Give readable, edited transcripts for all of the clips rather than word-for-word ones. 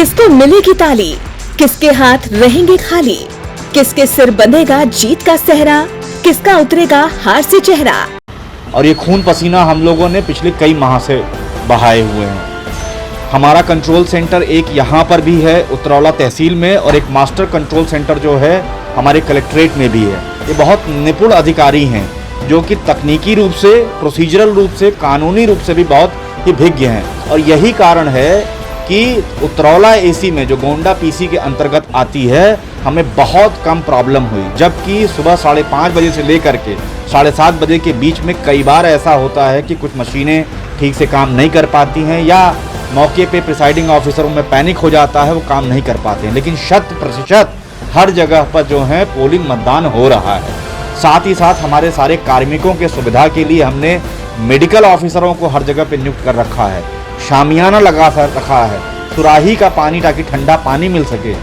किसको मिलेगी ताली, किसके हाथ रहेंगे खाली, किसके सिर बंधेगा जीत का सेहरा, किसका उतरेगा हार से चेहरा। और ये खून पसीना हम लोगों ने पिछले कई माह से बहाए हुए हैं। हमारा कंट्रोल सेंटर एक यहाँ पर भी है उतरौला तहसील में, और एक मास्टर कंट्रोल सेंटर जो है हमारे कलेक्ट्रेट में भी है। ये बहुत निपुण अधिकारी हैं जो कि तकनीकी रूप से, प्रोसीजरल रूप से, कानूनी रूप से भी बहुत ही भिज्ञ हैं। और यही कारण है कि उतरौला एसी में जो गोंडा पीसी के अंतर्गत आती है, हमें बहुत कम प्रॉब्लम हुई, जबकि सुबह 5:30 बजे से लेकर के 7:30 बजे के बीच में कई बार ऐसा होता है कि कुछ मशीनें ठीक से काम नहीं कर पाती हैं, या मौके पे प्रिसाइडिंग ऑफिसरों में पैनिक हो जाता है, वो काम नहीं कर पाते हैं। लेकिन 100% हर जगह पर जो है पोलिंग मतदान हो रहा है। साथ ही साथ हमारे सारे कार्मिकों के सुविधा के लिए हमने मेडिकल ऑफिसरों को हर जगह पे नियुक्त कर रखा है, शामियाना लगा रखा है, सुराही का पानी ताकि ठंडा पानी मिल सके,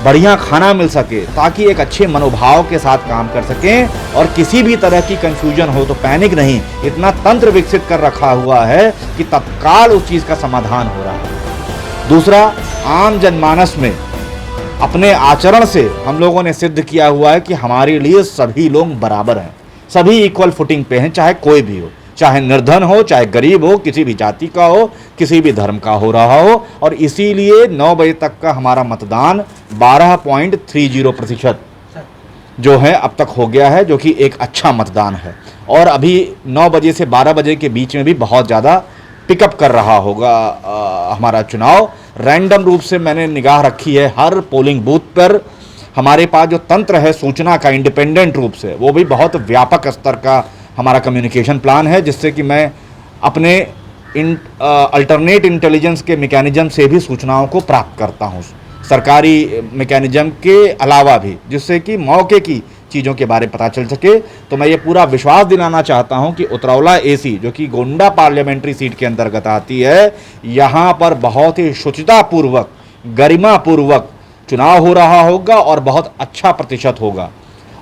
बढ़िया खाना मिल सके, ताकि एक अच्छे मनोभाव के साथ काम कर सकें और किसी भी तरह की कंफ्यूजन हो तो पैनिक नहीं। इतना तंत्र विकसित कर रखा हुआ है कि तत्काल उस चीज़ का समाधान हो रहा है। दूसरा, आम जनमानस में अपने आचरण से हम लोगों ने सिद्ध किया हुआ है कि हमारे लिए सभी लोग बराबर हैं, सभी इक्वल फुटिंग पे हैं, चाहे कोई भी हो, चाहे निर्धन हो, चाहे गरीब हो, किसी भी जाति का हो, किसी भी धर्म का हो रहा हो। और इसीलिए 9 बजे तक का हमारा मतदान 12.30% जो है अब तक हो गया है, जो कि एक अच्छा मतदान है। और अभी 9 बजे से 12 बजे के बीच में भी बहुत ज़्यादा पिकअप कर रहा होगा हमारा चुनाव। रैंडम रूप से मैंने निगाह रखी है हर पोलिंग बूथ पर। हमारे पास जो तंत्र है सूचना का, इंडिपेंडेंट रूप से, वो भी बहुत व्यापक स्तर का हमारा कम्युनिकेशन प्लान है, जिससे कि मैं अपने अल्टरनेट इंटेलिजेंस के मैकेनिज्म से भी सूचनाओं को प्राप्त करता हूँ, सरकारी मैकेनिज्म के अलावा भी, जिससे कि मौके की चीज़ों के बारे में पता चल सके। तो मैं ये पूरा विश्वास दिलाना चाहता हूँ कि उतरौला एसी, जो कि गोंडा पार्लियामेंट्री सीट के अंतर्गत आती है, यहाँ पर बहुत ही शुचितापूर्वक, गरिमापूर्वक चुनाव हो रहा होगा और बहुत अच्छा प्रतिशत होगा।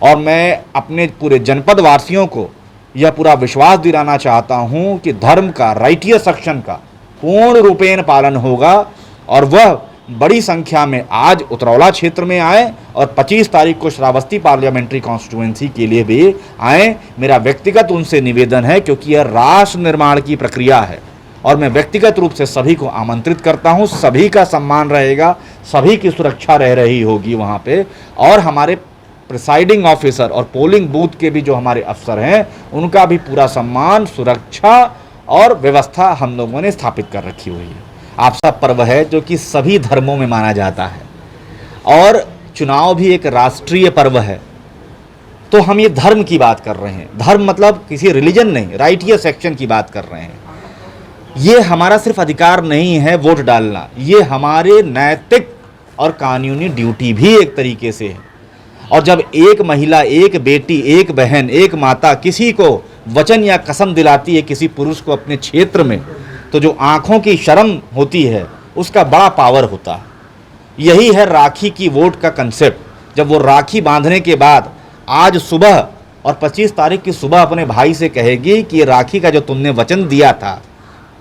और मैं अपने पूरे जनपद वासियों को यह पूरा विश्वास दिलाना चाहता हूं कि धर्म का, राइटियस सेक्शन का पूर्ण रूपेण पालन होगा, और वह बड़ी संख्या में आज उतरौला क्षेत्र में आए और 25 तारीख को श्रावस्ती पार्लियामेंट्री कॉन्स्टिट्यूएंसी के लिए भी आए। मेरा व्यक्तिगत उनसे निवेदन है, क्योंकि यह राष्ट्र निर्माण की प्रक्रिया है और मैं व्यक्तिगत रूप से सभी को आमंत्रित करता हूं। सभी का सम्मान रहेगा, सभी की सुरक्षा रह रही होगी वहाँ पे, और हमारे प्रिसाइडिंग ऑफिसर और पोलिंग बूथ के भी जो हमारे अफसर हैं, उनका भी पूरा सम्मान, सुरक्षा और व्यवस्था हम लोगों ने स्थापित कर रखी हुई है। आपसा पर्व है जो कि सभी धर्मों में माना जाता है, और चुनाव भी एक राष्ट्रीय पर्व है। तो हम ये धर्म की बात कर रहे हैं, धर्म मतलब किसी रिलीजन नहीं, राइटियस सेक्शन की बात कर रहे हैं। ये हमारा सिर्फ अधिकार नहीं है वोट डालना, ये हमारे नैतिक और कानूनी ड्यूटी भी एक तरीके से है। और जब एक महिला, एक बेटी, एक बहन, एक माता किसी को वचन या कसम दिलाती है किसी पुरुष को अपने क्षेत्र में, तो जो आंखों की शर्म होती है उसका बड़ा पावर होता है। यही है राखी की वोट का कंसेप्ट। जब वो राखी बांधने के बाद आज सुबह और 25 तारीख की सुबह अपने भाई से कहेगी कि ये राखी का जो तुमने वचन दिया था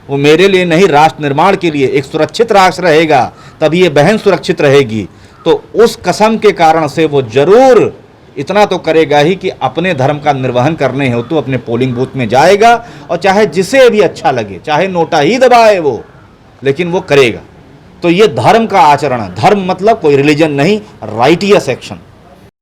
वो मेरे लिए नहीं, राष्ट्र निर्माण के लिए, एक सुरक्षित राष्ट्र रहेगा, तभी ये बहन सुरक्षित रहेगी। तो उस कसम के कारण से वो जरूर इतना तो करेगा ही कि अपने धर्म का निर्वहन करने हेतु तो अपने पोलिंग बूथ में जाएगा, और चाहे जिसे भी अच्छा लगे, चाहे नोटा ही दबाए वो, लेकिन वो करेगा। तो ये धर्म का आचरण है। धर्म मतलब कोई रिलीजन नहीं, राइटियस एक्शन।